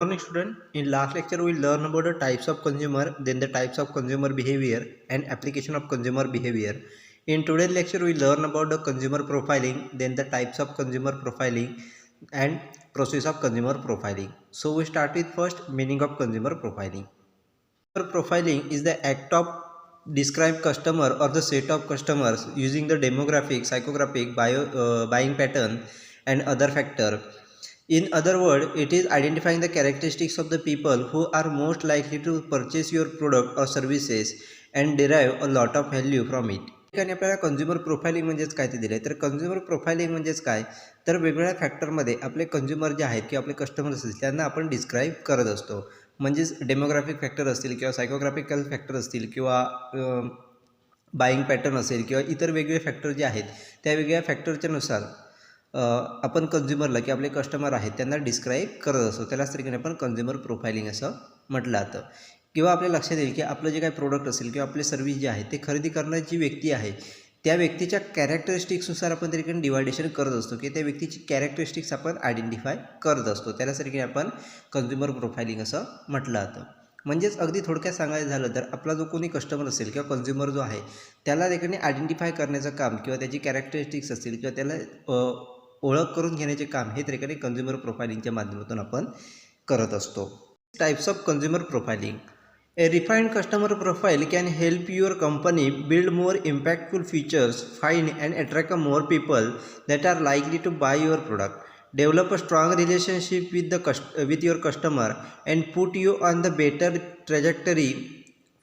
Morning student, in last lecture we learned about the types of consumer, then the types of consumer behavior and application of consumer behavior. In today's lecture we learn about the consumer profiling, then the types of consumer profiling and process of consumer profiling. So we start with first meaning of consumer profiling. Consumer profiling is the act of describe customer or the set of customers using the demographic, psychographic, buying pattern and other factor. In other words, it is identifying the characteristics of the people who are most likely to purchase your product or services and derive a lot of value from it. ठिकाणी आपल्याला consumer profiling म्हणजेच काय ते दिलं आहे. तर consumer profiling म्हणजेच काय, तर वेगवेगळ्या फॅक्टरमध्ये आपले कंझ्युमर जे आहेत किंवा आपले कस्टमर असतील त्यांना आपण डिस्क्राईब करत असतो. म्हणजेच डेमोग्राफिक फॅक्टर असतील किंवा सायकोग्राफिकल फॅक्टर असतील किंवा बाईंग पॅटर्न असेल किंवा इतर वेगवेगळे फॅक्टर जे आहेत त्या वेगवेगळ्या फॅक्टरच्या नुसार आपण कंझ्युमरला किंवा आपले कस्टमर आहेत त्यांना डिस्क्राईब करत असतो. त्यालाच तरीके आपण कंझ्युमर प्रोफाइलिंग असं म्हटलं जातं. किंवा आपल्या लक्षात येईल की आपलं जे काही प्रोडक्ट असेल किंवा आपले सर्व्हिस जे आहे ते खरेदी करणारी जी व्यक्ती आहे त्या व्यक्तीच्या कॅरेक्टरिस्टिक्सनुसार आपण तरीके डिवायडेशन करत असतो की त्या व्यक्तीची कॅरेक्टरिस्टिक्स आपण आयडेंटिफाय करत असतो. त्यालाच तरीके आपण कंझ्युमर प्रोफाइलिंग असं म्हटलं जातं. म्हणजेच अगदी थोडक्यात सांगायचं झालं तर आपला जो कोणी कस्टमर असेल किंवा कंझ्युमर जो आहे त्याला देखील आयडेंटिफाय करण्याचं काम किंवा त्याची कॅरेक्टरिस्टिक्स असतील किंवा त्याला ओळख करून घेण्याचे काम हे तरीके कंझ्युमर प्रोफाइलिंगच्या माध्यमातून आपण करत असतो. Types of consumer profiling. A refined customer profile can help your company build more impactful features, find and attract more people that are likely to buy your product, develop a strong relationship with your customer and put you on the better trajectory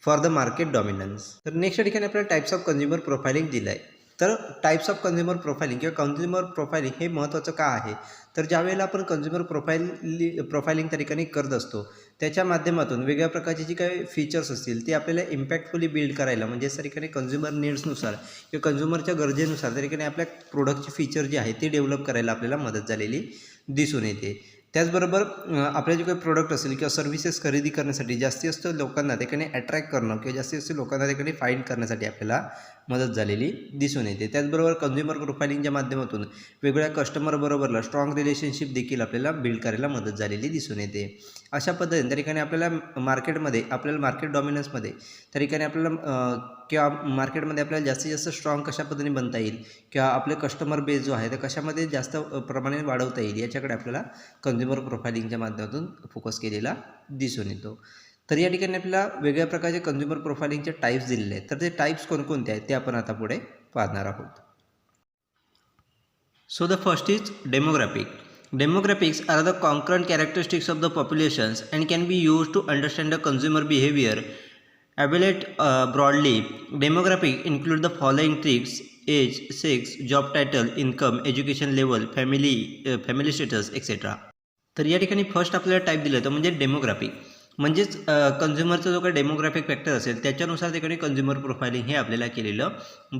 for the market dominance. तर next ठिकाणी आपल्याला types of consumer profiling दिलं आहे. तर types of consumer profiling किंवा consumer profiling हे महत्त्वाचं का आहे, तर ज्यावेळेला आपण कंझ्युमर प्रोफाइलिंग त्या ठिकाणी करत असतो त्याच्या माध्यमातून वेगळ्या प्रकारचे जे काही फीचर्स असतील ते आपल्याला इम्पॅक्टफुली बिल्ड करायला, म्हणजे त्या ठिकाणी कंझ्युमर नीड्सनुसार किंवा कंझ्युमरच्या गरजेनुसार त्या ठिकाणी आपल्या प्रोडक्टचे फीचर जे आहे ते डेव्हलप करायला आपल्याला मदत झालेली दिसून येते. त्याचबरोबर आपले जे काही प्रोडक्ट असेल किंवा सर्व्हिसेस खरेदी करण्यासाठी जास्तीत जास्त लोकांना त्याकडे अट्रॅक्ट करणं किंवा जास्तीत जास्त लोकांना त्याकडे फाइंड करण्यासाठी आपल्याला मदत झालेली दिसून येते. त्याचबरोबर कंझ्युमर प्रोफाइलिंगच्या माध्यमातून वेगवेगळ्या कस्टमरबरोबरला स्ट्रॉंग रिलेशनशिप देखील आपल्याला बिल्ड करायला मदत झालेली दिसून येते. अशा पद्धतीने त्या ठिकाणी आपल्याला मार्केट डॉमिनन्समध्ये त्या ठिकाणी आपल्याला किंवा मार्केटमध्ये आपल्याला जास्तीत जास्त स्ट्रॉंग कशा पद्धतीने बनता येईल किंवा आपले कस्टमर बेस जो आहे तर कशामध्ये जास्त प्रमाणाने वाढवता येईल याच्याकडे आपल्याला कंझ्युमर प्रोफाइलिंगच्या माध्यमातून फोकस केलेला दिसून येतो. तर या ठिकाणी आपल्याला वेगळ्या प्रकारचे कंझ्युमर प्रोफाइलिंगचे टाइप्स दिलेले आहेत. तर ते टाइप्स कोणकोणते आहेत ते आपण आता पुढे पाहणार आहोत. So the first is demographic. Demographics are the concurrent characteristics of the populations and can be used to understand the consumer behavior. Evaluate broadly. Demographic include the following traits: age, sex, job title, income, education level, family status, etc. तर या ठिकाणी first आपल्याला type दिलं तर म्हणजे demographic, म्हणजेच कंझ्युमरचा जो काही डेमोग्राफिक फॅक्टर असेल त्याच्यानुसार ठिकाणी कंझ्युमर प्रोफाइलिंग हे आपल्याला केलेलं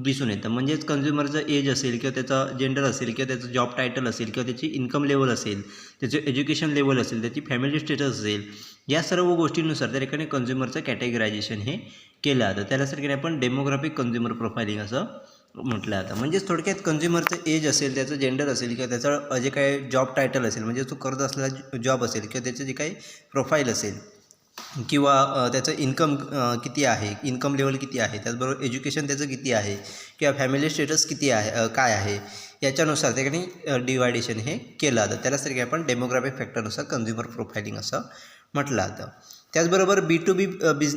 दिसून येतं. म्हणजेच कंझ्युमरचं एज असेल किंवा त्याचं जेंडर असेल किंवा त्याचं जॉब टायटल असेल किंवा त्याची इन्कम लेवल असेल, त्याचं एज्युकेशन लेवल असेल, त्याची फॅमिली स्टेटस असेल, या सर्व गोष्टींनुसार त्या ठिकाणी कंझ्युमरचं कॅटेगरायझेशन हे केलं जातं. त्यासाठी आपण डेमोग्राफिक कंझ्युमर प्रोफाइलिंग असं म्हटलं जातं. म्हणजेच थोडक्यात कंझ्युमरचं एज असेल, त्याचं जेंडर असेल किंवा त्याचं जे काही जॉब टायटल असेल, म्हणजे तो करत असलेला जॉब असेल किंवा त्याचं जे काही प्रोफाईल असेल किंवा त्याचं इन्कम किती आहे, इन्कम लेवल किती आहे, त्याचबरोबर एज्युकेशन त्याचं किती आहे किंवा फॅमिली स्टेटस किती आहे, काय आहे, याच्यानुसार त्याकडे डिवायडेशन हे केलं जातं. त्यालाच तरी आपण डेमोग्राफिक फॅक्टरनुसार कंझ्युमर प्रोफाइलिंग असं म्हटलं जातं. त्याचबरोबर B2B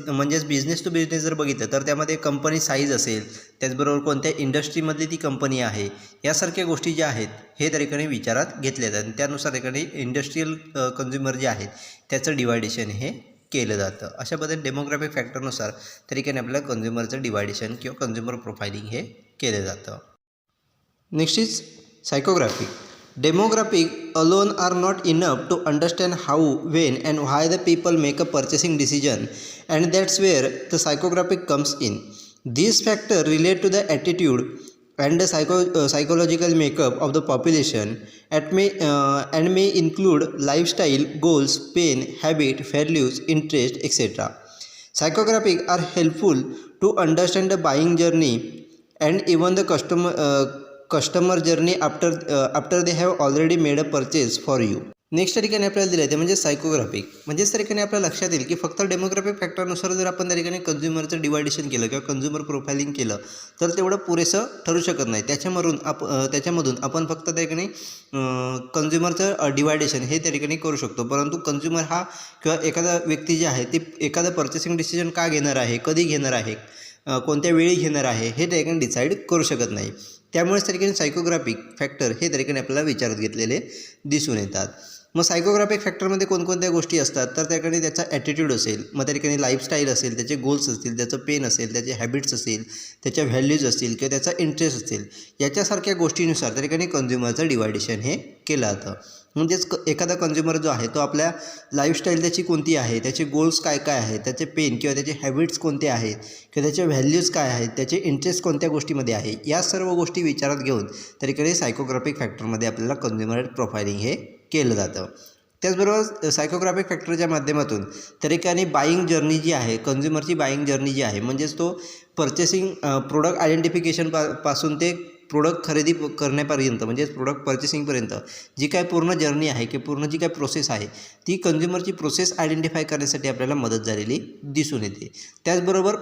म्हणजेच बिझनेस टू बिझनेस जर बघितलं तर त्यामध्ये कंपनी साईज असेल, त्याचबरोबर कोणत्या इंडस्ट्रीमधली ती कंपनी आहे, यासारख्या गोष्टी ज्या आहेत हे त्या ठिकाणी विचारात घेतल्या जातात. त्यानुसार ठिकाणी इंडस्ट्रीयल कंझ्युमर जे आहेत त्याचं डिवायडेशन हे केलं जातं. अशा पद्धतीने डेमोग्राफिक फॅक्टरनुसार तरीकेने आपल्याला कंझ्युमरचं डिवायडेशन किंवा कंझ्युमर प्रोफाइलिंग हे केलं जातं. Next is psychographic. Demographic alone are not enough to understand how, when and why the people make a purchasing decision, and that's where the psychographic comes in. These factors relate to the attitude and the psychological makeup of the population and may include lifestyle, goals, pain, habit, values, interest, etc. Psychographic are helpful to understand the buying journey and even the customer journey after they have already made a purchase for you. Next त्या ठिकाणी आपल्याला दिलं आहे ते म्हणजे सायकोग्राफिक. म्हणजेच त्या ठिकाणी आपल्या लक्षात येईल की फक्त डेमोग्राफिक फॅक्टरनुसार जर आपण त्या ठिकाणी कन्झ्युमरचं डिवायडेशन केलं किंवा कन्झ्युमर प्रोफायलिंग केलं तर तेवढं पुरेसं ठरू शकत नाही. त्याच्यामधून आपण फक्त त्या ठिकाणी कन्झ्युमरचं डिवायडेशन हे त्या ठिकाणी करू शकतो. परंतु कन्झ्युमर हा किंवा एखादा व्यक्ती जे आहे ती एखादा पर्चेसिंग डिसिजन का घेणार आहे, कधी घेणार आहे, कोणत्या वेळी घेणार आहे हे त्या ठिकाणी डिसाईड करू शकत नाही. त्यामुळेच त्या ठिकाणी सायकोग्राफिक फॅक्टर हे त्या ठिकाणी आपल्याला विचारात घेतलेले दिसून येतात. मग सायकोग्राफिक फॅक्टरमध्ये कोणकोणत्या गोष्टी असतात तर त्या ठिकाणी त्याचा ॲटिट्यूड असेल, मग त्या ठिकाणी लाईफस्टाईल असेल, त्याचे गोल्स असतील, त्याचं पेन असेल, त्याचे हॅबिट्स असेल, त्याच्या व्हॅल्यूज असतील किंवा त्याचा इंटरेस्ट असेल, याच्यासारख्या गोष्टीनुसार त्या ठिकाणी कन्झ्युमरचं डिवायडेशन हे केलं जातं. म्हणजेच एखादा कन्झ्युमर जो आहे तो आपल्या लाईफस्टाईल त्याची कोणती आहे, त्याचे गोल्स काय काय आहेत, त्याचे पेन किंवा त्याचे हॅबिट्स कोणते आहेत किंवा त्याचे व्हॅल्यूज काय आहेत, त्याचे इंटरेस्ट कोणत्या गोष्टीमध्ये आहे, या सर्व गोष्टी विचारात घेऊन त्या ठिकाणी सायकोग्राफिक फॅक्टरमध्ये आपल्याला कन्झ्युमर प्रोफायलिंग हे केलं जातं. त्याचबरोबर सायकोग्राफिक फॅक्टरच्या माध्यमातून त्या ठिकाणी बाईंग जर्नी जी आहे, कन्झ्युमरची बाईंग जर्नी जी आहे, म्हणजेच तो पर्चेसिंग प्रोडक्ट आयडेंटिफिकेशन पासून ते प्रोडक्ट खरेदी करण्यापर्यंत म्हणजेच प्रोडक्ट पर्चेसिंगपर्यंत जी काय पूर्ण जर्नी आहे की पूर्ण जी काय प्रोसेस आहे ती कन्झ्युमरची प्रोसेस आयडेंटिफाय करण्यासाठी आपल्याला मदत झालेली दिसून येते. त्याचबरोबर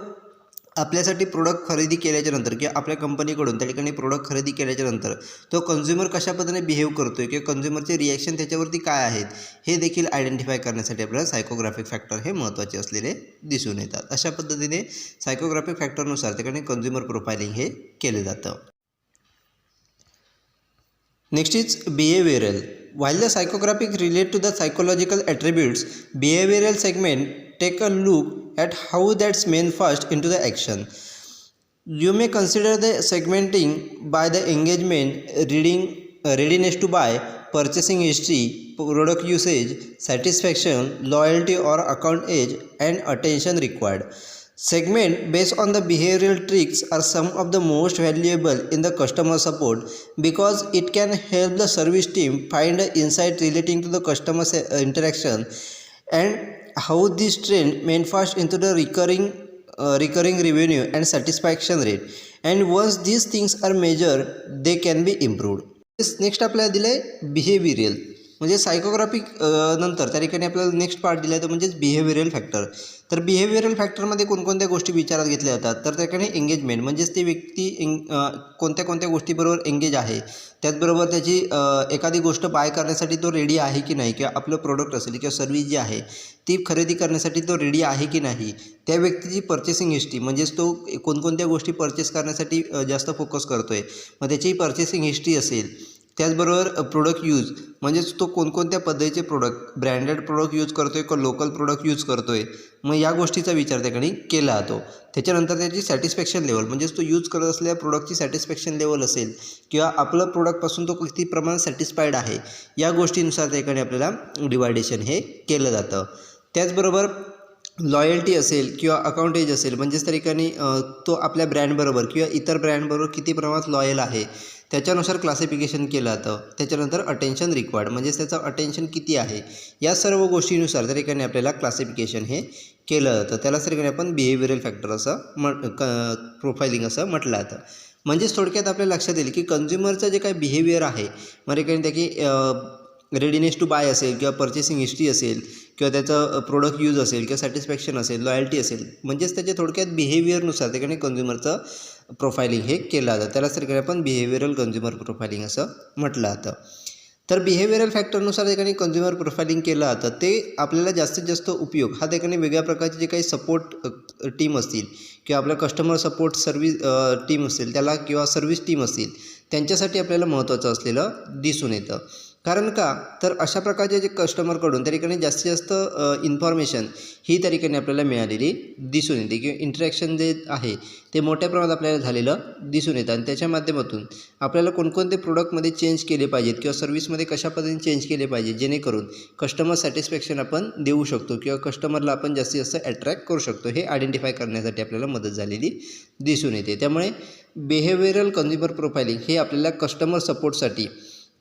आपल्यासाठी प्रोडक्ट खरेदी केल्याच्यानंतर किंवा आपल्या कंपनीकडून त्या ठिकाणी प्रोडक्ट खरेदी केल्याच्यानंतर तो कन्झ्युमर कशा पद्धतीने बिहेव करतो आहे किंवा कन्झ्युमरचे रिॲक्शन त्याच्यावरती काय आहेत हे देखील आयडेंटिफाय करण्यासाठी आपल्याला सायकोग्राफिक फॅक्टर हे महत्त्वाचे असलेले दिसून येतात. अशा पद्धतीने सायकोग्राफिक फॅक्टरनुसार त्या ठिकाणी कन्झ्युमर प्रोफायलिंग हे केले जातं. Next is behavioral. While the psychographic relate to the psychological attributes, behavioral segment take a look at how that's manifest into the action. You may consider the segmenting by the engagement, reading, readiness to buy, purchasing history, product usage, satisfaction, loyalty or account age, and attention required. Segment based on the behavioral tricks are some of the most valuable in the customer support because it can help the service team find an insight relating to the customer interaction and how this trend manifests into the recurring revenue and satisfaction rate, and once these things are measured they can be improved. Next आपल्याला दिलं आहे behavioural. म्हणजे सायकोग्राफिक नंतर त्या ठिकाणी आपल्याला next part दिला आहे तो म्हणजेच बिहेवियरल फॅक्टर. तर बिहेवियरल फॅक्टरमध्ये कोणकोणत्या गोष्टी विचारात घेतल्या जातात तर त्या ठिकाणी एंगेजमेंट म्हणजेच ती व्यक्ती कोणत्या कोणत्या गोष्टीबरोबर एंगेज आहे, त्याचबरोबर त्याची एखादी गोष्ट बाय करण्यासाठी तो रेडी आहे की नाही, किंवा आपलं प्रोडक्ट असेल किंवा सर्व्हिस जी आहे ती खरेदी करण्यासाठी तो रेडी आहे की नाही, त्या व्यक्तीची पर्चेसिंग हिस्ट्री म्हणजेच तो कोणकोणत्या गोष्टी पर्चेस करण्यासाठी जास्त फोकस करतो आहे मग त्याची पर्चेसिंग हिस्ट्री असेल. त्याचबरोबर प्रोडक्ट यूज म्हणजेच तो कोणकोणत्या पद्धतीचे प्रोडक्ट, ब्रँडेड प्रोडक्ट यूज करतो आहे का लोकल प्रोडक्ट यूज करतो आहे, मग या गोष्टीचा विचार त्याकडे केला जातो. त्याच्यानंतर त्याची सॅटिस्फॅक्शन लेवल म्हणजेच तो यूज करत असलेल्या प्रोडक्टची सॅटिस्फॅक्शन लेवल असेल किंवा आपलं प्रोडक्टपासून तो किती प्रमाणात सॅटिस्फाईड आहे या गोष्टीनुसार त्याकडे आपल्याला डिवायडेशन हे केलं जातं. त्याचबरोबर लॉयल्टी असेल किंवा अकाउंटेज असेल म्हणजेच त्या ठिकाणी तो आपल्या ब्रँडबरोबर किंवा इतर ब्रँडबरोबर किती प्रमाणात लॉयल आहे त्याच्यानुसार क्लासिफिकेशन केलं जातं. त्याच्यानंतर अटेन्शन रिक्वायर्ड म्हणजेच त्याचं अटेन्शन किती आहे या सर्व गोष्टीनुसार त्या ठिकाणी आपल्याला क्लासिफिकेशन हे केलं जातं. त्यालाच त्या ठिकाणी आपण बिहेवियरल फॅक्टर असं प्रोफायलिंग असं म्हटलं जातं. म्हणजेच थोडक्यात आपल्या लक्षात येईल की कन्झ्युमरचं जे काही बिहेवियर आहे मग ठिकाणी त्याची रेडीनेस टू बाय असेल किंवा पर्चेसिंग हिस्ट्री असेल किंवा त्याचं प्रोडक्ट यूज असेल किंवा सॅटिस्फॅक्शन असेल, लॉयल्टी असेल, म्हणजेच त्याच्या थोडक्यात बिहेवियरनुसार त्याकडे कन्झ्युमरचं प्रोफायलिंग हे केलं जातं. त्यालाच ठिकाणी आपण बिहेवियरल कन्झ्युमर प्रोफायलिंग असं म्हटलं जातं. तर बिहेवियरल फॅक्टरनुसार ठिकाणी कन्झ्युमर प्रोफायलिंग केलं जातं. ते आपल्याला जास्तीत जास्त उपयोग हा ठिकाणी वेगळ्या प्रकारचे जे काही सपोर्ट टीम असतील किंवा आपल्या कस्टमर सपोर्ट सर्व्हिस टीम असेल त्याला किंवा सर्व्हिस टीम असतील त्यांच्यासाठी आपल्याला महत्त्वाचं असलेलं दिसून येतं. कारण का तर अशा प्रकारचे जे कस्टमरकडून त्या ठिकाणी जास्तीत जास्त इन्फॉर्मेशन ही त्या ठिकाणी आपल्याला मिळालेली दिसून येते किंवा इंटरॅक्शन जे आहे ते मोठ्या प्रमाणात आपल्याला झालेलं दिसून येतं. आणि त्याच्या माध्यमातून आपल्याला कोणकोणते प्रोडक्टमध्ये चेंज केले पाहिजेत किंवा सर्व्हिसमध्ये कशा पद्धतीने चेंज केले पाहिजे जेणेकरून कस्टमर सॅटिस्फॅक्शन आपण देऊ शकतो किंवा कस्टमरला आपण जास्तीत जास्त अट्रॅक्ट करू शकतो हे आयडेंटिफाय करण्यासाठी आपल्याला मदत झालेली दिसून येते. त्यामुळे बिहेवियरल कन्झ्युमर प्रोफायलिंग हे आपल्याला कस्टमर सपोर्टसाठी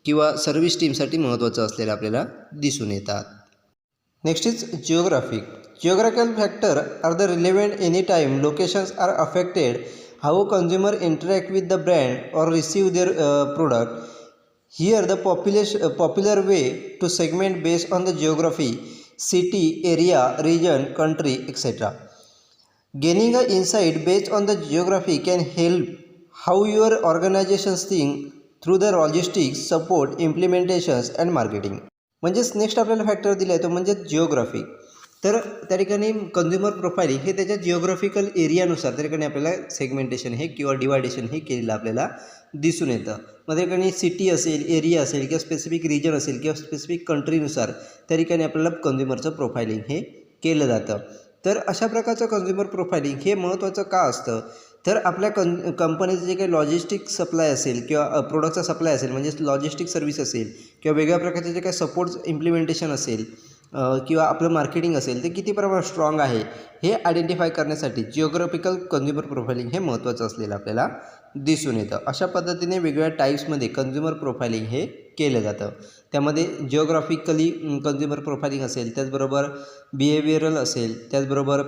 किंवा सर्व्हिस टीमसाठी महत्त्वाचं असलेलं आपल्याला दिसून येतात. Next is geographic. Geographical factor are the relevant any time locations are affected how consumer interact with the brand or receive their product. Here the popular way to segment based on the geography, city, area, region, country, etc. Gaining an insight based on the geography can help how your organizations think through the logistics, support, implementations and marketing. म्हणजेच next आपल्याला factor दिला आहे तो म्हणजे geography. तर त्या ठिकाणी consumer profiling हे त्याच्या जिओग्राफिकल एरियानुसार त्या ठिकाणी आपल्याला सेगमेंटेशन हे किंवा डिवायडेशन हे केलेलं आपल्याला दिसून येतं. मग त्या ठिकाणी सिटी असेल, एरिया असेल किंवा स्पेसिफिक रिजन असेल किंवा स्पेसिफिक कंट्रीनुसार त्या ठिकाणी आपल्याला कन्झ्युमरचं प्रोफाइलिंग हे केलं जातं. तर अशा प्रकारचं कन्झ्युमर प्रोफाइलिंग हे महत्त्वाचं का असतं, तर आपल्या कंपनीचं जे काही लॉजिस्टिक सप्लाय असेल किंवा प्रोडक्टचा सप्लाय असेल म्हणजे लॉजिस्टिक सर्व्हिस असेल किंवा वेगळ्या प्रकारचे जे काही सपोर्ट इम्प्लिमेंटेशन असेल किंवा आपलं मार्केटिंग असेल ते किती प्रमाणात स्ट्रॉंग आहे हे आयडेंटिफाय करण्यासाठी जिओग्राफिकल कन्झ्युमर प्रोफाइलिंग हे महत्त्वाचं असलेलं आपल्याला दिसून येतं. अशा पद्धतीने वेगवेगळ्या टाईप्समध्ये कन्झ्युमर प्रोफाइलिंग हे केलं जातं. त्यामध्ये जिओग्राफिकली कन्झ्युमर प्रोफाइलिंग असेल, त्याचबरोबर बिहेवियरल असेल, त्याचबरोबर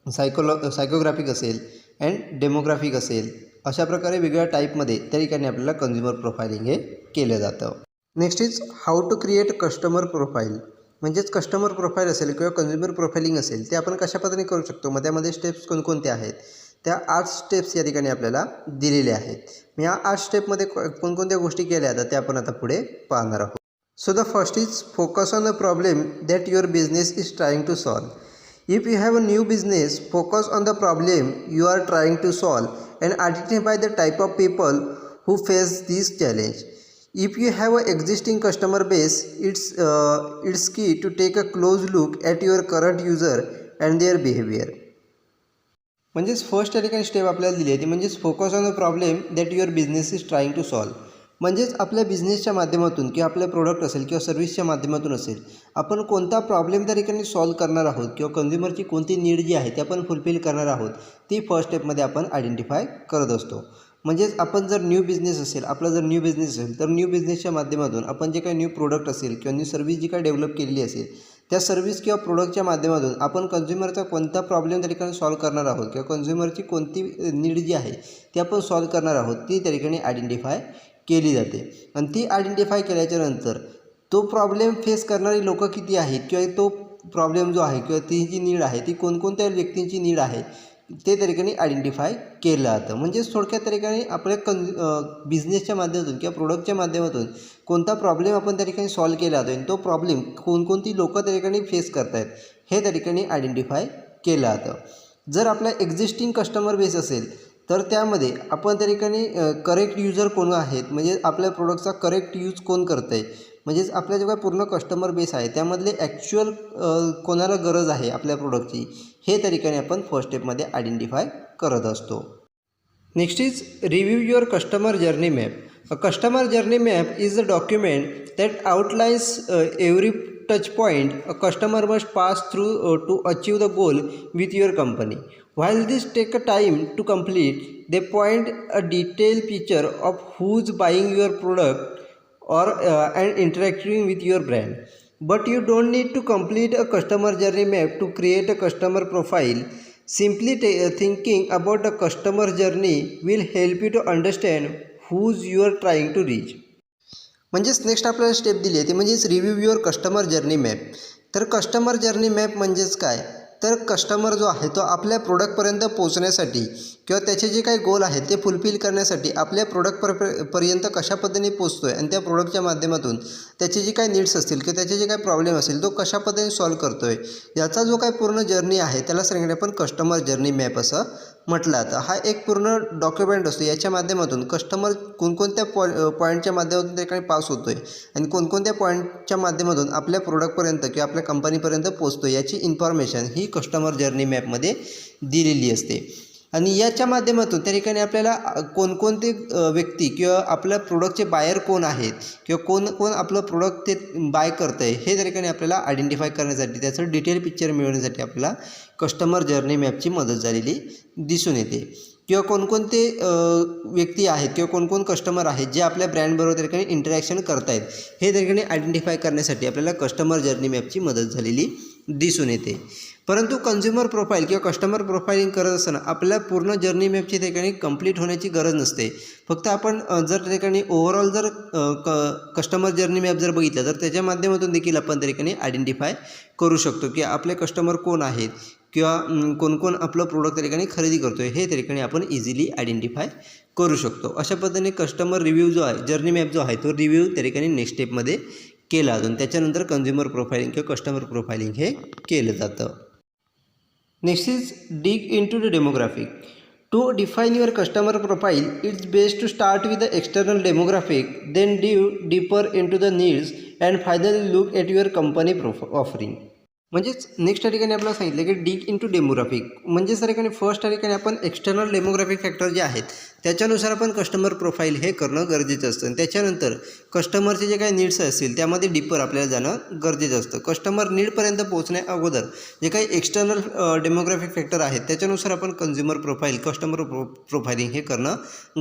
सायकोग्राफिक असेल अँड डेमोग्राफिक असेल. अशा प्रकारे वेगवेगळ्या टाईपमध्ये त्या ठिकाणी आपल्याला कन्झ्युमर प्रोफाइलिंग हे केलं जातं. Next is how to create customer profile. म्हणजेच कस्टमर प्रोफाईल असेल किंवा कन्झ्युमर प्रोफाइलिंग असेल ते आपण कशा पद्धतीने करू शकतो. मग त्यामध्ये स्टेप्स कोणकोणत्या आहेत, त्या 8 स्टेप्स या ठिकाणी आपल्याला दिलेल्या आहेत. मी या 8 स्टेपमध्ये कोणकोणत्या गोष्टी केल्या आहेत त्या आपण आता पुढे पाहणार आहोत. So the first is focus on the problem that your business is trying to solve. If you have a new business, focus on the problem you are trying to solve and identify the type of people who face this challenge. If you have an existing customer base, it's key to take a close look at your current user and their behavior. म्हणजेच first या ठिकाणी step आपल्याला दिली आहे ती म्हणजेच focus on the problem that your business is trying to solve. म्हणजेच आपल्या बिझनेसच्या माध्यमातून किंवा आपल्या प्रोडक्ट असेल किंवा सर्व्हिसच्या माध्यमातून असेल आपण कोणता प्रॉब्लेम त्या ठिकाणी सॉल्व करणार आहोत किंवा कन्झ्युमरची कोणती नीड जी आहे ती आपण फुलफिल करणार आहोत ती फर्स्ट स्टेपमध्ये आपण आयडेंटिफाय करत असतो. म्हणजेच आपण जर न्यू बिझनेस असेल, आपला जर न्यू बिझनेस असेल तर न्यू बिझनेसच्या माध्यमातून आपण जे काही न्यू प्रोडक्ट असेल किंवा न्यू सर्व्हिस जी काही डेव्हलप केलेली असेल त्या सर्व्हिस किंवा प्रोडक्टच्या माध्यमातून आपण कन्झ्युमरचा कोणता प्रॉब्लेम त्या ठिकाणी सॉल्व करणार आहोत किंवा कन्झ्युमरची कोणती नीड जी आहे ती आपण सॉल्व करणार आहोत ती त्या ठिकाणी आयडेंटिफाय केली जाते. आणि ती आयडेंटिफाय केल्याच्या नंतर तो प्रॉब्लेम फेस करणारी लोक किती आहेत किंवा तो प्रॉब्लेम जो आहे किंवा ती जी नीड आहे ती कोणकोणत्या व्यक्तींची नीड आहे ते त्या ठिकाणी आयडेंटिफाय केलं जातं. म्हणजे थोडक्यात त्या ठिकाणी आपल्या बिझनेसच्या माध्यमातून किंवा प्रोडक्टच्या माध्यमातून कोणता प्रॉब्लेम आपण त्या ठिकाणी सॉल्व केला जातो आणि तो प्रॉब्लेम कोणकोणती लोकं त्या ठिकाणी फेस करत आहेत हे त्या ठिकाणी आयडेंटिफाय केलं जातं. जर आपला एक्झिस्टिंग कस्टमर बेस असेल तर त्यामध्ये आपण त्या ठिकाणी करेक्ट युजर कोण आहेत म्हणजे आपल्या प्रोडक्टचा करेक्ट यूज कोण करतं आहे म्हणजेच आपल्या जो काही पूर्ण कस्टमर बेस आहे त्यामधले ॲक्च्युअल कोणाला गरज आहे आपल्या प्रोडक्टची हे त्या ठिकाणी आपण फर्स्ट स्टेपमध्ये आयडेंटिफाय करत असतो. Next is review your customer journey map. A customer journey map is a document that outlines every touch point a customer must pass through to achieve the goal with your company. While this take a time to complete, they point a detailed picture of who's buying your product or and interacting with your brand. But you don't need to complete a customer journey map to create a customer profile. Simply thinking about the customer journey will help you to understand who's you are trying to reach. म्हणजेच next आपल्याला step दिली आहे ती म्हणजेच review your customer journey map. तर customer journey map म्हणजेच काय, तर कस्टमर जो आहे तो आपल्या प्रोडक्टपर्यंत पोहोचण्यासाठी किंवा त्याचे जे काही गोल आहेत ते फुलफिल करण्यासाठी आपल्या प्रोडक्टपर्यंत कशा पद्धतीने पोचतो आहे आणि त्या प्रोडक्टच्या माध्यमातून त्याचे जे काही नीड्स असतील किंवा त्याचे जे काही प्रॉब्लेम असेल तो कशा पद्धतीने सॉल्व करतो आहे याचा जो काही पूर्ण जर्नी आहे त्याला सांगणे आपण कस्टमर जर्नी मॅप असं म्हटलं जातं. हा एक पूर्ण डॉक्युमेंट असतो. याच्या माध्यमातून कस्टमर कोणकोणत्या पॉईंटच्या माध्यमातून त्या ठिकाणी पास होतो आहे आणि कोणकोणत्या पॉईंटच्या माध्यमातून आपल्या प्रोडक्टपर्यंत किंवा आपल्या कंपनीपर्यंत पोचतो याची इन्फॉर्मेशन ही कस्टमर जर्नी मॅपमध्ये दिलेली असते. आणि याच्या माध्यमातून त्या ठिकाणी आपल्याला कोणकोणते व्यक्ती किंवा आपल्या प्रोडक्टचे बायर कोण आहेत किंवा कोण आपलं प्रोडक्ट ते बाय करतं आहे हे त्या ठिकाणी आपल्याला आयडेंटिफाय करण्यासाठी त्याचं डिटेल पिक्चर मिळवण्यासाठी आपल्याला कस्टमर जर्नी मॅपची मदत झालेली दिसून येते. किंवा कोणकोणते व्यक्ती आहेत किंवा कोणकोण कस्टमर आहेत जे आपल्या ब्रँडबरोबर त्या ठिकाणी इंटरॅक्शन करत आहेत हे त्या ठिकाणी आयडेंटिफाय करण्यासाठी आपल्याला कस्टमर जर्नी मॅपची मदत झालेली दिसून येते. परंतु कन्झ्युमर प्रोफाईल किंवा कस्टमर प्रोफाईलिंग करत असताना आपल्याला पूर्ण जर्नी मॅपची ठिकाणी कंप्लीट होण्याची गरज नसते. फक्त आपण जर त्या ठिकाणी ओव्हरऑल जर कस्टमर जर्नी मॅप जर बघितलं तर त्याच्या माध्यमातून देखील आपण त्या ठिकाणी आयडेंटिफाय करू शकतो की आपले कस्टमर कोण आहेत किंवा कोण आपलं प्रोडक्ट त्या ठिकाणी खरेदी करतो आहे हे त्या ठिकाणी आपण इझिली आयडेंटिफाय करू शकतो. अशा पद्धतीने कस्टमर रिव्ह्यू जो आहे, जर्नी मॅप जो आहे, तो रिव्ह्यू त्या ठिकाणी नेक्स्ट स्टेपमध्ये केला जातो. त्याच्यानंतर कन्झ्युमर प्रोफाईलिंग किंवा कस्टमर प्रोफाईलिंग हे केलं जातं. Next is dig into the demographic. To define your customer profile, it's best to start with the external demographic, then dive deeper into the needs, and finally look at your company offering. म्हणजेच next त्या ठिकाणी आपल्याला सांगितलं की dig into demographic म्हणजेच त्या ठिकाणी first त्या ठिकाणी आपण एक्सटर्नल डेमोग्राफिक फॅक्टर जे आहेत त्याच्यानुसार आपण कस्टमर प्रोफाईल हे करणं गरजेचं असतं. आणि त्याच्यानंतर कस्टमरचे जे काही नीड्स असतील त्यामध्ये डीपर आपल्याला जाणं गरजेचं असतं. कस्टमर नीडपर्यंत पोहोचण्या अगोदर जे काही एक्सटर्नल डेमोग्राफिक फॅक्टर आहेत त्याच्यानुसार आपण कन्झ्युमर प्रोफाईल कस्टमर प्रोफाईलिंग हे करणं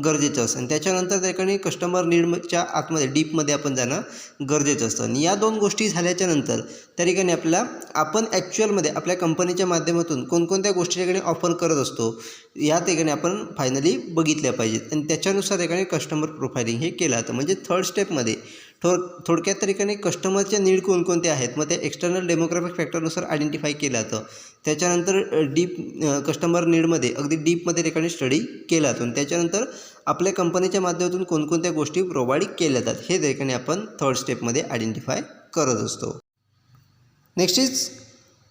गरजेचं असतं. आणि त्याच्यानंतर त्या ठिकाणी कस्टमर नीडच्या आतमध्ये डीपमध्ये आपण जाणं गरजेचं असतं. आणि या दोन गोष्टी झाल्याच्यानंतर त्या ठिकाणी आपल्याला आपण ॲक्च्युअलमध्ये आपल्या कंपनीच्या माध्यमातून कोणकोणत्या गोष्टी ठिकाणी ऑफर करत असतो या ठिकाणी आपण फायनली बघितल्या पाहिजेत. आणि त्याच्यानुसार ठिकाणी कस्टमर प्रोफाईलिंग हे केलं जातं. म्हणजे थर्ड स्टेपमध्ये थोडक्यात त्या ठिकाणी कस्टमरच्या नीड कोणकोणते आहेत मग त्या एक्सटर्नल डेमोग्राफिक फॅक्टरनुसार आयडेंटिफाय केलं जातं. त्याच्यानंतर डीप कस्टमर नीडमध्ये अगदी डीपमध्ये ठिकाणी स्टडी केला जातो. त्याच्यानंतर आपल्या कंपनीच्या माध्यमातून कोणकोणत्या गोष्टी प्रोव्हाइड केल्या जातात हे ठिकाणी आपण थर्ड स्टेपमध्ये आयडेंटिफाय करत असतो. Next is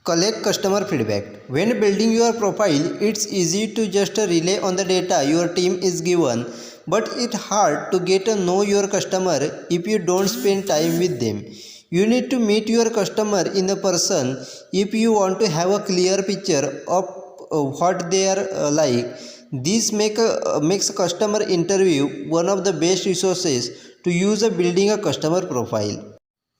collect customer feedback. When building your profile, it's easy to just rely on the data your team is given, but it's hard to get to know your customer if you don't spend time with them. You need to meet your customer in a person if you want to have a clear picture of what they are like. This makes a customer interview one of the best resources to use building a customer profile.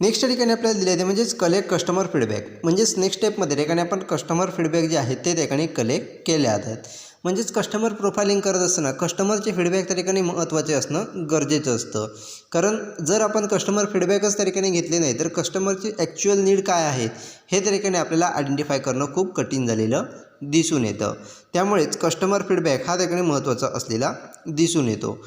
Next त्या ठिकाणी आपल्याला दिले आहे म्हणजेच collect customer feedback. म्हणजेच next स्टेपमध्ये ठिकाणी आपण कस्टमर फीडबॅक जे आहेत ते ठिकाणी कलेक्ट केले आहेत. म्हणजेच कस्टमर प्रोफाईलिंग करत असताना कस्टमरचे फीडबॅक त्या ठिकाणी महत्त्वाचे असणं गरजेचं असतं. कारण जर आपण कस्टमर फीडबॅकच त्या ठिकाणी घेतले नाही तर कस्टमरची ॲक्च्युअल नीड काय आहे हे त्या ठिकाणी आपल्याला आयडेंटिफाय करणं खूप कठीण झालेलं दिसून येतं. त्यामुळेच कस्टमर फीडबॅक हा त्या ठिकाणी महत्त्वाचा असलेला दिसून येतो.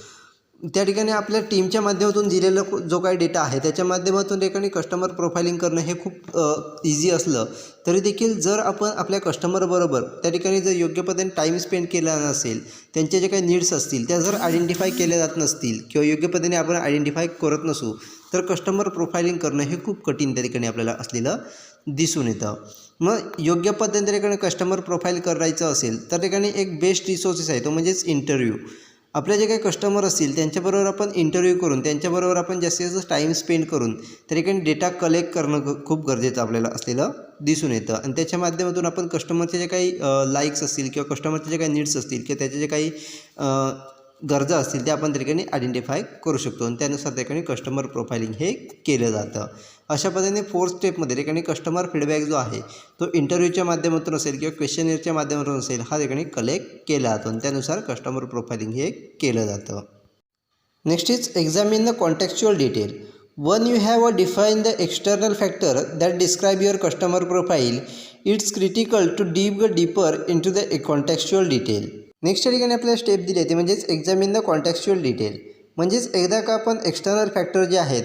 त्या ठिकाणी आपल्या टीमच्या माध्यमातून दिलेला जो काही डेटा आहे त्याच्या माध्यमातून ठिकाणी कस्टमर प्रोफाईलिंग करणं हे खूप इझी असलं तरी देखील जर आपण आपल्या कस्टमरबरोबर त्या ठिकाणी जर योग्य पद्धतीने टाईम स्पेंड केला नसेल त्यांचे जे काही नीड्स असतील त्या जर आयडेंटिफाय केल्या जात नसतील किंवा योग्य पद्धतीने आपण आयडेंटिफाय करत नसू तर कस्टमर प्रोफाईलिंग करणं हे खूप कठीण त्या ठिकाणी आपल्याला असलेलं दिसून येतं. मग योग्य पद्धतीने त्या ठिकाणी कस्टमर प्रोफाईल करायचं असेल तर ठिकाणी एक बेस्ट रिसोर्सेस आहे तो म्हणजेच इंटरव्ह्यू. आपले जे काही कस्टमर असतील त्यांच्याबरोबर आपण इंटरव्ह्यू करून त्यांच्याबरोबर आपण जास्तीत जास्त टाईम स्पेंड करून त्या ठिकाणी डेटा कलेक्ट करणं खूप गरजेचं आपल्याला असलेलं दिसून येतं. आणि त्याच्या माध्यमातून आपण कस्टमरचे जे काही लाईक्स असतील किंवा कस्टमरचे जे काही नीड्स असतील किंवा त्याचे जे काही गरजा असतील त्या आपण त्या ठिकाणी आयडेंटिफाय करू शकतो. आणि त्यानुसार त्या ठिकाणी कस्टमर प्रोफाईलिंग हे केलं जातं. अशा पद्धतीने फोर्थ स्टेपमध्ये ठिकाणी कस्टमर फीडबॅक जो आहे तो इंटरव्ह्यूच्या माध्यमातून असेल किंवा क्वेश्चनरच्या माध्यमातून असेल हा ठिकाणी कलेक्ट केला जातो आणि त्यानुसार कस्टमर प्रोफाईलिंग हे केलं जातं. Next is examine the contextual detail. Once you have define the external factor that describe your customer profile it's critical to dig deeper into the contextual detail. Next ठिकाणी आपल्याला step दिली आहे ते म्हणजेच examine the contextual detail. म्हणजेच एकदा का आपण एक्सटर्नल फॅक्टर जे आहेत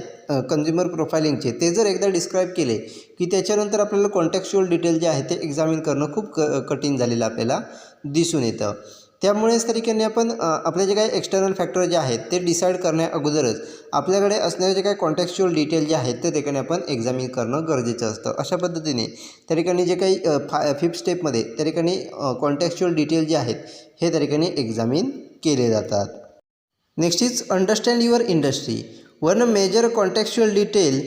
कन्झ्युमर प्रोफाईलिंगचे ते जर एकदा डिस्क्राईब केले की त्याच्यानंतर आपल्याला कॉन्टेक्च्युअल डिटेल जे आहे ते एक्झामिन करणं खूप कठीण झालेलं आपल्याला दिसून येतं. त्यामुळेच त्या ठिकाणी आपण आपले जे काही एक्सटर्नल फॅक्टर जे आहेत ते डिसाईड करण्या अगोदरच आपल्याकडे असणारे जे काही कॉन्टेक्च्युअल डिटेल जे आहेत ते ठिकाणी आपण एक्झामिन करणं गरजेचं असतं. अशा पद्धतीने त्या ठिकाणी जे काही फिफ्थ स्टेपमध्ये त्या ठिकाणी कॉन्टेक्च्युअल डिटेल जे आहेत हे त्या ठिकाणी एक्झामिन केले जातात. Next is understand your industry. One major contextual detail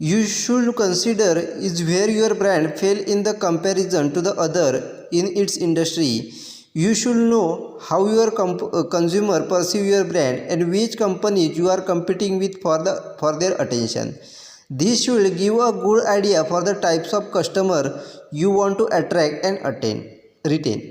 you should consider is where your brand fell in the comparison to the other in its industry. You should know how your consumer perceive your brand and which companies you are competing with for their attention. This should give a good idea for the types of customer you want to attract and retain.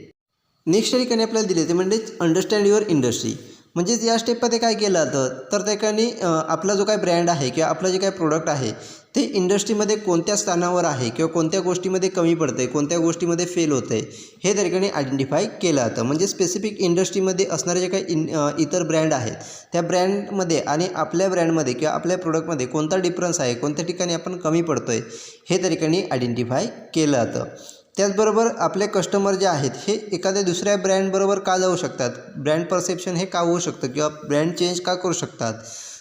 Next ठिकाणी आपल्याला दिले ते म्हणजे understand your industry. म्हणजेच या स्टेपमध्ये काय केलं जातं तर त्या ठिकाणी आपला जो काही ब्रँड आहे किंवा आपलं जे काही प्रोडक्ट आहे ते इंडस्ट्रीमध्ये कोणत्या स्थानावर आहे किंवा कोणत्या गोष्टीमध्ये कमी पडतं आहे, कोणत्या गोष्टीमध्ये फेल होतं आहे, हे त्या ठिकाणी आयडेंटिफाय केलं जातं. म्हणजे स्पेसिफिक इंडस्ट्रीमध्ये असणारे जे काही इतर ब्रँड आहेत त्या ब्रँडमध्ये आणि आपल्या ब्रँडमध्ये किंवा आपल्या प्रोडक्टमध्ये कोणता डिफरन्स आहे, कोणत्या ठिकाणी आपण कमी पडतो आहे, हे त्या ठिकाणी आयडेंटिफाय केलं जातं. त्याचबरोबर आपले कस्टमर जे आहेत हे एखाद्या दुसऱ्या ब्रँडबरोबर का जाऊ शकतात, ब्रँड परसेप्शन हे का होऊ शकतं किंवा ब्रँड चेंज का करू शकतात,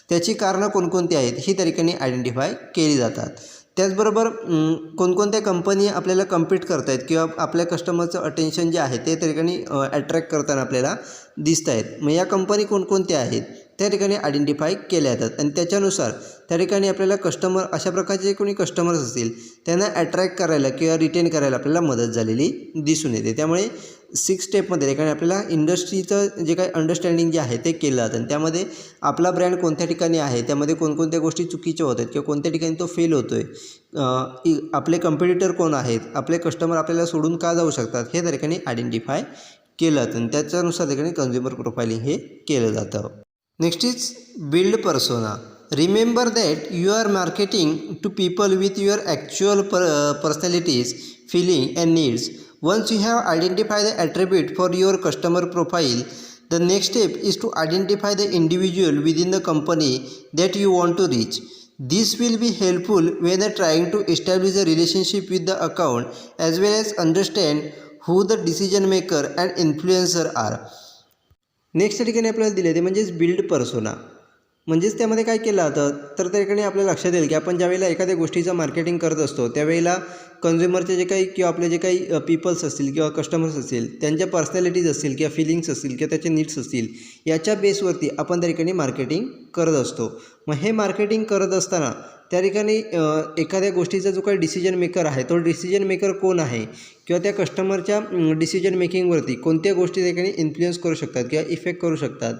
त्याची कारणं कोणकोणती आहेत ही त्या ठिकाणी आयडेंटिफाय केली जातात. त्याचबरोबर कोणकोणत्या कंपनी आपल्याला कम्पीट करत आहेत किंवा आपल्या कस्टमरचं अटेन्शन जे आहे ते त्या ठिकाणी अट्रॅक्ट करताना आपल्याला दिसत आहेत. मग या कंपनी कोणकोणत्या आहेत त्या ठिकाणी आयडेंटिफाय केल्या जातात आणि त्याच्यानुसार त्या ठिकाणी आपल्याला कस्टमर अशा प्रकारचे जे कोणी कस्टमर्स असतील त्यांना अट्रॅक्ट करायला किंवा रिटेन करायला आपल्याला मदत झालेली दिसून येते. त्यामुळे 6 स्टेपमध्ये ठिकाणी आपल्याला इंडस्ट्रीचं जे काही अंडरस्टँडिंग जे आहे ते केलं जातं आणि त्यामध्ये आपला ब्रँड कोणत्या ठिकाणी आहे, त्यामध्ये कोणकोणत्या गोष्टी चुकीच्या होत आहेत किंवा कोणत्या ठिकाणी तो फेल होतो आहे, आपले कम्पिटिटर कोण आहेत, आपले कस्टमर आपल्याला सोडून का जाऊ शकतात, हे त्या ठिकाणी आयडेंटिफाय केलं जातं आणि त्याच्यानुसार त्या ठिकाणी कन्झ्युमर प्रोफाइलिंग हे केलं जातं. Next is build persona. Remember that you are marketing to people with your actual personalities, feeling and needs. Once you have identified the attribute for your customer profile, the next step is to identify the individual within the company that you want to reach. This will be helpful when trying to establish a relationship with the account as well as understand who the decision maker and influencer are. Next ठिकाणी आपल्याला दिले ते म्हणजेच build persona. म्हणजेच त्यामध्ये काय केलं जातं तर त्या ठिकाणी आपल्याला लक्षात येईल की आपण ज्यावेळेला एखाद्या गोष्टीचं मार्केटिंग करत असतो त्यावेळेला कन्झ्युमरचे जे काही किंवा आपले जे काही पीपल्स असतील किंवा कस्टमर्स असतील त्यांच्या पर्सनॅलिटीज असतील किंवा फिलिंग्स असतील किंवा त्याचे नीड्स असतील याच्या बेसवरती आपण त्या ठिकाणी मार्केटिंग करत असतो. मग हे मार्केटिंग करत असताना त्या ठिकाणी एखाद्या गोष्टीचा जो काही डिसिजन मेकर आहे तो डिसिजन मेकर कोण आहे किंवा त्या कस्टमरच्या डिसिजन मेकिंगवरती कोणत्या गोष्टी त्या ठिकाणी इन्फ्लुएन्स करू शकतात किंवा इफेक्ट करू शकतात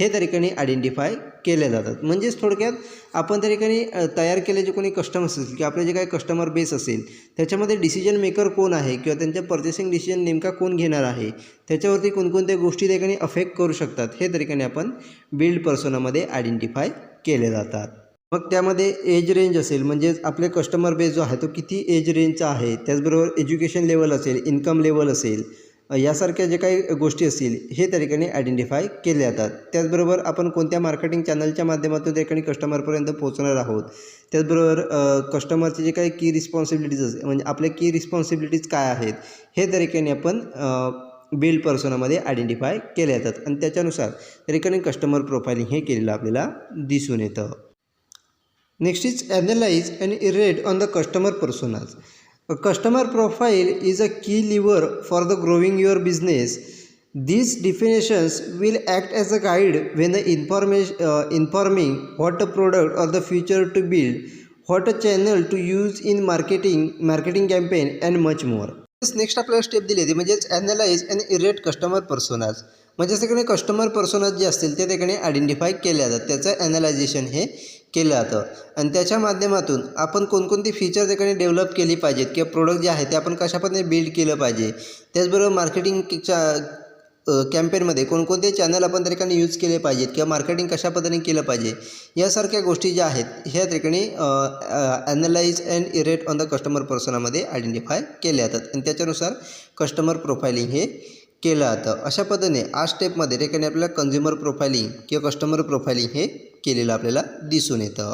हे त्या ठिकाणी आयडेंटिफाय केले जातात. म्हणजेच थोडक्यात आपण त्या ठिकाणी तयार केले जे कोणी कस्टमर्स असतील किंवा आपले जे काही कस्टमर बेस असेल त्याच्यामध्ये डिसिजन मेकर कोण आहे किंवा त्यांच्या पर्चेसिंग डिसिजन नेमका कोण घेणार आहे त्याच्यावरती कोणकोणत्या गोष्टी त्या ठिकाणी अफेक्ट करू शकतात हे त्या ठिकाणी आपण बिल्ड पर्सोनामध्ये आयडेंटिफाय केले जातात. मग त्यामध्ये एज रेंज असेल म्हणजेच आपले कस्टमर बेस जो आहे तो किती एज रेंजचा आहे, त्याचबरोबर एज्युकेशन लेवल असेल, इन्कम लेवल असेल, यासारख्या जे काही गोष्टी असतील हे त्या ठिकाणी आयडेंटिफाय केले जातात. त्याचबरोबर आपण कोणत्या मार्केटिंग चॅनलच्या माध्यमातून त्या ठिकाणी कस्टमरपर्यंत पोहोचणार आहोत, त्याचबरोबर कस्टमरचे जे काही की रिस्पॉन्सिबिलिटीज असतील म्हणजे आपल्या की रिस्पॉन्सिबिलिटीज काय आहेत हे त्या ठिकाणी आपण बिल्ड पर्सोनामध्ये आयडेंटिफाय केले जातात आणि त्याच्यानुसार त्या ठिकाणी कस्टमर प्रोफाइलिंग हे केलेलं आपल्याला दिसून येतं. Next is analyze and iterate on the customer personas. A customer profile is a key lever for the growing your business. These definitions will act as a guide when the informing what a product or the feature to build, what a channel to use in marketing campaign and much more. Next आपल्याला step दिली आहे म्हणजेच analyse and इरेट customer personage. म्हणजे त्याकडे customer personage जे असतील ते त्याकडे आयडेंटिफाय केले जातात, त्याचं ॲनालायझेशन हे केलं जातं आणि त्याच्या माध्यमातून आपण कोणकोणती फीचर त्याकडे डेव्हलप केली पाहिजेत किंवा प्रोडक्ट जे आहे ते आपण कशा पद्धतीने बिल्ड केलं पाहिजे, त्याचबरोबर मार्केटिंगच्या कॅम्पेनमध्ये कोणकोणते चॅनल आपण त्या ठिकाणी यूज केले पाहिजेत किंवा मार्केटिंग कशा पद्धतीने केलं पाहिजे यासारख्या गोष्टी ज्या आहेत ह्या ठिकाणी analyze and iterate on the customer पर्सोनामध्ये आयडेंटिफाय केल्या जातात आणि त्याच्यानुसार कस्टमर प्रोफाइलिंग हे केलं जातं. अशा पद्धतीने आज स्टेपमध्ये ठिकाणी आपल्याला कन्झ्युमर प्रोफाइलिंग किंवा कस्टमर प्रोफाइलिंग हे केलेलं आपल्याला दिसून येतं.